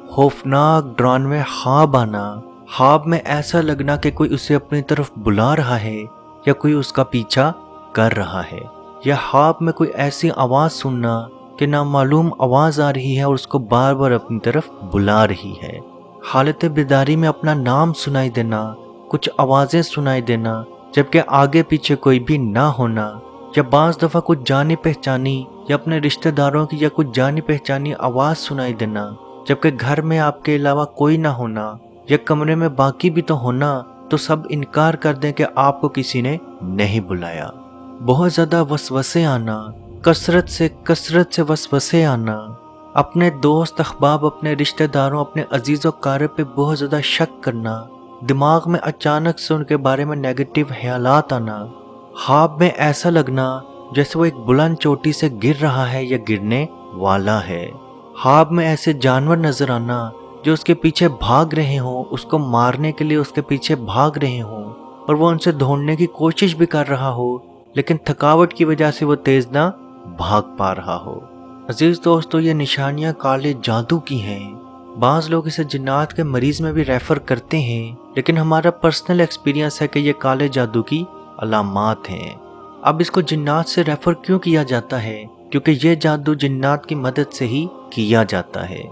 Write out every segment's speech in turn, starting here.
खौफनाक डरावने ख्वाब आना, ख्वाब में ऐसा लगना कि कोई उसे अपनी तरफ बुला रहा है या कोई उसका पीछा कर रहा है, या ख्वाब में कोई ऐसी आवाज़ सुनना कि नामालूम आवाज़ आ रही है और उसको बार बार अपनी तरफ बुला रही है। हालत बेदारी में अपना नाम सुनाई देना, कुछ आवाज़ें सुनाई देना जबकि आगे पीछे कोई भी ना होना, या बाज़ दफ़ा कुछ जानी पहचानी या अपने रिश्तेदारों की या कुछ जानी पहचानी आवाज़ सुनाई देना जबकि घर में आपके अलावा कोई ना होना, या कमरे में बाकी भी तो होना, तो सब इनकार कर दें कि आपको किसी ने नहीं बुलाया। बहुत ज़्यादा वसवसे आना, कसरत से वसवसे आना, अपने दोस्त अहबाब, अपने रिश्तेदारों, अपने अजीज़ व कारब पे बहुत ज़्यादा शक करना, दिमाग में अचानक से उनके बारे में नेगेटिव ख्यालात आना, ख्वाब में ऐसा लगना जैसे वो एक बुलंद चोटी से गिर रहा है या गिरने वाला है। ख्वाब में ऐसे जानवर नजर आना जो उसके पीछे भाग रहे हों, उसको मारने के लिए उसके पीछे भाग रहे हों और वो उनसे दौड़ने की कोशिश भी कर रहा हो, लेकिन थकावट की वजह से वो तेज ना भाग पा रहा हो। अजीज दोस्तों, ये निशानियां काले जादू की हैं। बाज़ लोग इसे जिन्नात के मरीज में भी रेफर करते हैं, लेकिन हमारा पर्सनल एक्सपीरियंस है कि ये काले जादू की अलामात हैं। अब इसको जिन्नात से रेफर क्यों किया जाता है? क्योंकि ये जादू जिन्नात की मदद से ही किया जाता है।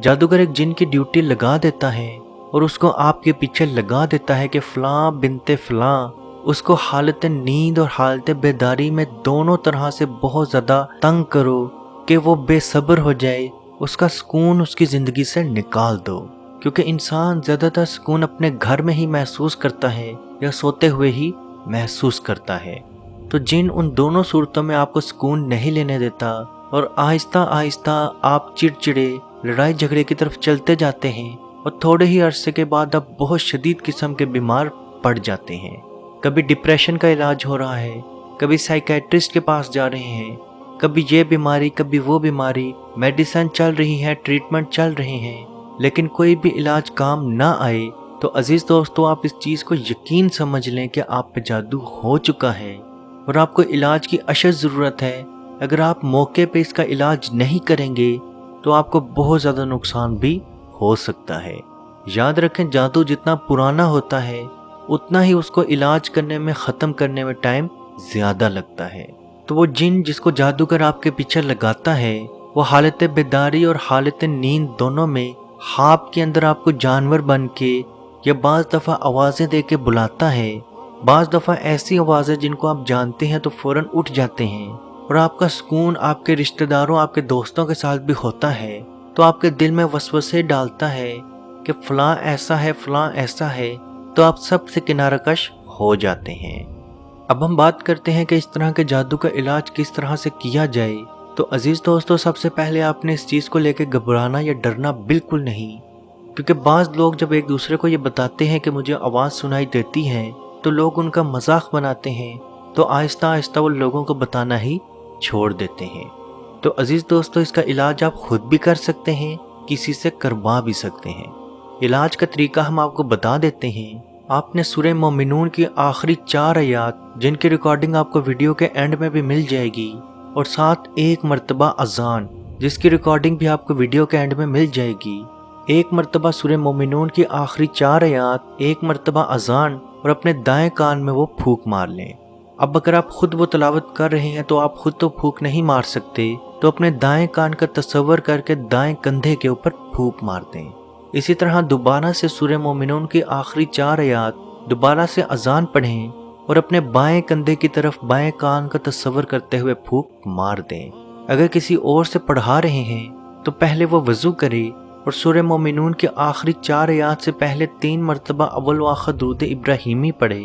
जादूगर एक जिन की ड्यूटी लगा देता है और उसको आपके पीछे लगा देता है कि फ़लाँ बिनते फ़लाँ उसको हालत नींद और हालत बेदारी में दोनों तरह से बहुत ज़्यादा तंग करो कि वो बेसब्र हो जाए, उसका सुकून उसकी ज़िंदगी से निकाल दो। क्योंकि इंसान ज़्यादातर सुकून अपने घर में ही महसूस करता है या सोते हुए ही महसूस करता है। तो जिन उन दोनों सूरतों में आपको सुकून नहीं लेने देता और आहिस्ता आहिस्ता आप चिड़चिड़े लड़ाई झगड़े की तरफ चलते जाते हैं और थोड़े ही अरसे के बाद आप बहुत शदीद किस्म के बीमार पड़ जाते हैं। कभी डिप्रेशन का इलाज हो रहा है, कभी साइकेट्रिस्ट के पास जा रहे हैं, कभी ये बीमारी कभी वो बीमारी, मेडिसिन चल रही है, ट्रीटमेंट चल रहे हैं, लेकिन कोई भी इलाज काम ना आए, तो अजीज दोस्तों आप इस चीज़ को यकीन समझ लें कि आप पे जादू हो चुका है और आपको इलाज की अशद ज़रूरत है। अगर आप मौके पे इसका इलाज नहीं करेंगे तो आपको बहुत ज़्यादा नुकसान भी हो सकता है। याद रखें, जादू जितना पुराना होता है उतना ही उसको इलाज करने में, ख़त्म करने में टाइम ज़्यादा लगता है। तो वो जिन जिसको जादूगर आपके पीछे लगाता है वो हालत बेदारी और हालत नींद दोनों में ख्वाब के अंदर आपको जानवर बन के या बाज़ दफ़ा आवाज़ें दे के बुलाता है। बाज़ दफ़ा ऐसी आवाज़ें जिनको आप जानते हैं तो फ़ौरन उठ जाते हैं और आपका सुकून आपके रिश्तेदारों, आपके दोस्तों के साथ भी होता है। तो आपके दिल में वसवसे डालता है कि फ़लाँ ऐसा है, फ़लाँ ऐसा है, तो आप सब से किनारा कश हो जाते हैं। अब हम बात करते हैं कि इस तरह के जादू का इलाज किस तरह से किया जाए। तो अजीज़ दोस्तों, सबसे पहले आपने इस चीज़ को लेकर घबराना या डरना बिल्कुल नहीं, क्योंकि बाज़ लोग जब एक दूसरे को ये बताते हैं कि मुझे आवाज़ सुनाई देती है तो लोग उनका मजाक बनाते हैं, तो आहिस्ता आहिस्ता वो लोगों को बताना ही छोड़ देते हैं। तो अजीज़ दोस्तों, इसका इलाज आप खुद भी कर सकते हैं, किसी से करवा भी सकते हैं। इलाज का तरीका हम आपको बता देते हैं। आपने सूरह मोमिनून की आखिरी 4 आयात, जिनकी रिकॉर्डिंग आपको वीडियो के एंड में भी मिल जाएगी, और साथ एक मरतबा अजान जिसकी रिकॉर्डिंग भी आपको वीडियो के एंड में मिल जाएगी। एक मरतबा सूरह मोमिनून की आखिरी 4 आयात, एक मरतबा अजान और अपने दाएं कान में वो फूंक मार लें। अब अगर आप खुद वो तलावत कर रहे हैं तो आप खुद तो फूंक नहीं मार सकते, तो अपने दाएं कान का तस्वर करके दाएं कंधे के ऊपर फूंक मार दें। इसी तरह दोबारा से सूरह मोमिनून की आखिरी 4 आयात दोबारा से अजान पढ़ें और अपने बाएं कंधे की तरफ बाएं कान का तस्वर करते हुए फूंक मार दें। अगर किसी और से पढ़ा रहे हैं तो पहले वो वज़ू करे और सूरह मोमिनून के आखिरी 4 आयात से पहले 3 मरतबा अव्वल व आखिर दुरूद इब्राहिमी पढ़े,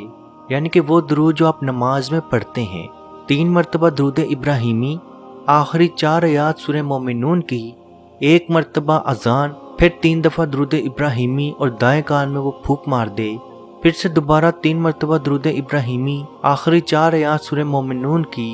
यानी कि वो दुरूद जो आप नमाज में पढ़ते हैं। 3 मरतबा दुरूद इब्राहिमी, आखिरी 4 आयात सूरह मोमिनून की, 1 मरतबा अजान, फिर 3 दफ़ा दुरूद इब्राहिमी और दाएं कान में वो फूंक मार दे। फिर से दोबारा 3 मरतबा दुरूद इब्राहिमी, आखिरी 4 आयात सूरह मोमिनून की,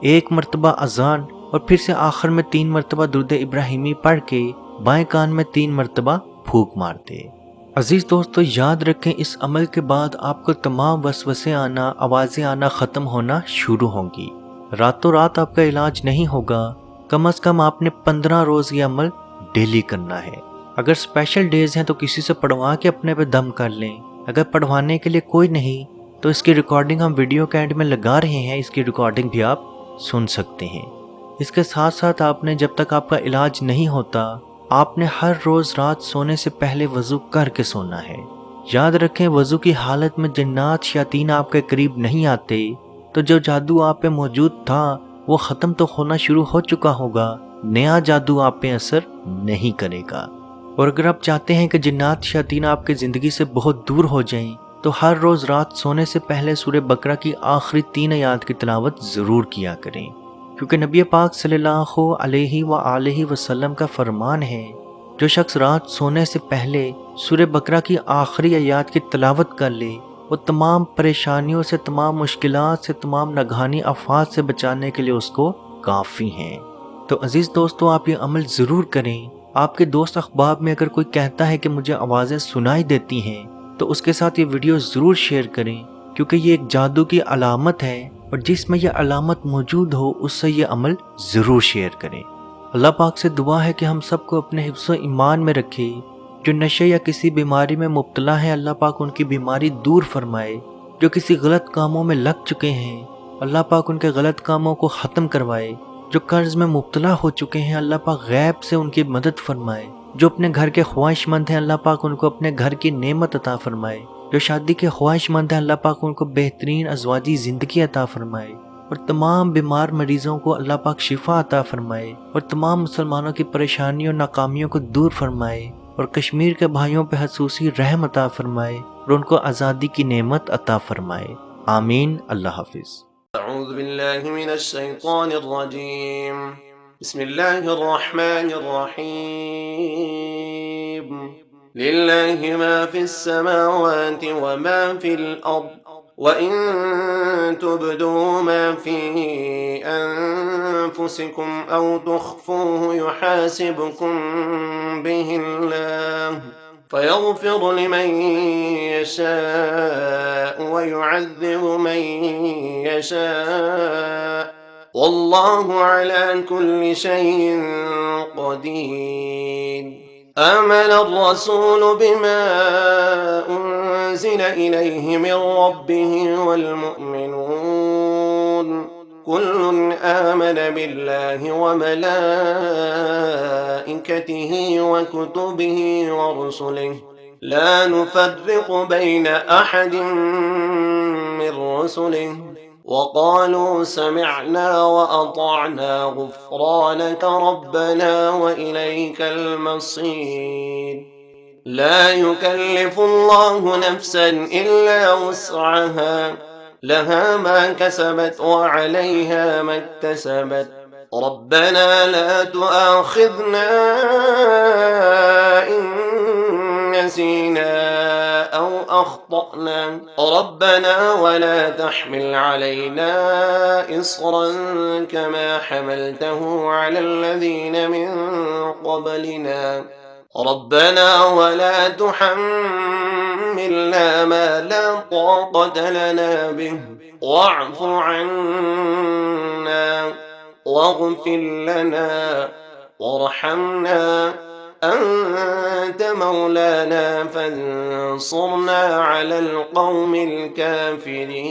1 मरतबा अजान और फिर से आखिर में 3 मरतबा दुरूद इब्राहिमी पढ़ के बाएं कान में 3 मरतबा फूंक मार दे। अजीज दोस्तों, याद रखें, इस अमल के बाद आपको तमाम वसवसे आना, आवाज़ें आना ख़त्म होना शुरू होंगी। रातों रात आपका इलाज नहीं होगा। कम से कम आपने 15 रोज़ ये अमल डेली करना है। اگر اسپیشل ڈیز ہیں تو کسی سے پڑھوا کے اپنے پہ دم کر لیں. اگر پڑھوانے کے لیے کوئی نہیں تو اس کی ریکارڈنگ ہم ویڈیو کے اینڈ میں لگا رہے ہیں، اس کی ریکارڈنگ بھی آپ سن سکتے ہیں. اس کے ساتھ ساتھ آپ نے جب تک آپ کا علاج نہیں ہوتا آپ نے ہر روز رات سونے سے پہلے وضو کر کے سونا ہے. یاد رکھیں وضو کی حالت میں جنات شیاطین آپ کے قریب نہیں آتے، تو جو جادو آپ پہ موجود تھا وہ ختم تو ہونا شروع ہو چکا ہوگا، نیا جادو آپ پہ اثر نہیں کرے گا. اور اگر آپ چاہتے ہیں کہ جنات شیاطین آپ کی زندگی سے بہت دور ہو جائیں تو ہر روز رات سونے سے پہلے سورہ بقرہ کی آخری 3 آیات کی تلاوت ضرور کیا کریں، کیونکہ نبی پاک صلی اللہ علیہ وآلہ وسلم کا فرمان ہے جو شخص رات سونے سے پہلے سورہ بقرہ کی آخری آیات کی تلاوت کر لے وہ تمام پریشانیوں سے، تمام مشکلات سے، تمام ناگہانی آفات سے بچانے کے لیے اس کو کافی ہیں. تو عزیز دوستو آپ یہ عمل ضرور کریں. آپ کے دوست احباب میں اگر کوئی کہتا ہے کہ مجھے آوازیں سنائی دیتی ہیں تو اس کے ساتھ یہ ویڈیو ضرور شیئر کریں، کیونکہ یہ ایک جادو کی علامت ہے اور جس میں یہ علامت موجود ہو اس سے یہ عمل ضرور شیئر کریں. اللہ پاک سے دعا ہے کہ ہم سب کو اپنے حفظ و ایمان میں رکھے. جو نشے یا کسی بیماری میں مبتلا ہیں اللہ پاک ان کی بیماری دور فرمائے. جو کسی غلط کاموں میں لگ چکے ہیں اللہ پاک ان کے غلط کاموں کو ختم کروائے. جو قرض میں مبتلا ہو چکے ہیں اللہ پاک غیب سے ان کی مدد فرمائے. جو اپنے گھر کے خواہش مند ہیں اللہ پاک ان کو اپنے گھر کی نعمت عطا فرمائے. جو شادی کے خواہش مند ہیں اللہ پاک ان کو بہترین ازواجی زندگی عطا فرمائے. اور تمام بیمار مریضوں کو اللہ پاک شفا عطا فرمائے اور تمام مسلمانوں کی پریشانیوں ناکامیوں کو دور فرمائے اور کشمیر کے بھائیوں پہ خصوصی رحم عطا فرمائے اور ان کو آزادی کی نعمت عطا فرمائے. آمین. اللہ حافظ. اعوذ باللہ من الشیطان الرجیم. بسم اللہ الرحمن الرحیم. للہ ما فی السماوات وما فی الارض وَإِن تُبْدُوا مَا فِي أَنفُسِكُمْ أَوْ تُخْفُوهُ يُحَاسِبْكُم بِهِ اللَّهُ فَيَغْفِرُ لِمَن يَشَاءُ وَيُعَذِّبُ مَن يَشَاءُ وَاللَّهُ عَلَى كُلِّ شَيْءٍ قَدِيرٌ. آمن الرسول بما أنزل إليه من ربه والمؤمنون كل آمن بالله وملائكته وكتبه ورسله لا نفرق بين أحد من رسله وقالوا سمعنا وأطعنا غفرانك ربنا وإليك المصير. لا يكلف الله نفسا إلا وسعها لها ما كسبت وعليها ما اكتسبت ربنا لا تؤاخذنا إن نسينا أو أخطأنا ربنا ولا تحمل علينا إصرا كما حملته على الذين من قبلنا ربنا ولا تحملنا ما لا طاقة لنا به واعف عنا واغفر لنا وارحمنا أنت مولانا فانصرنا على القوم الكافرين.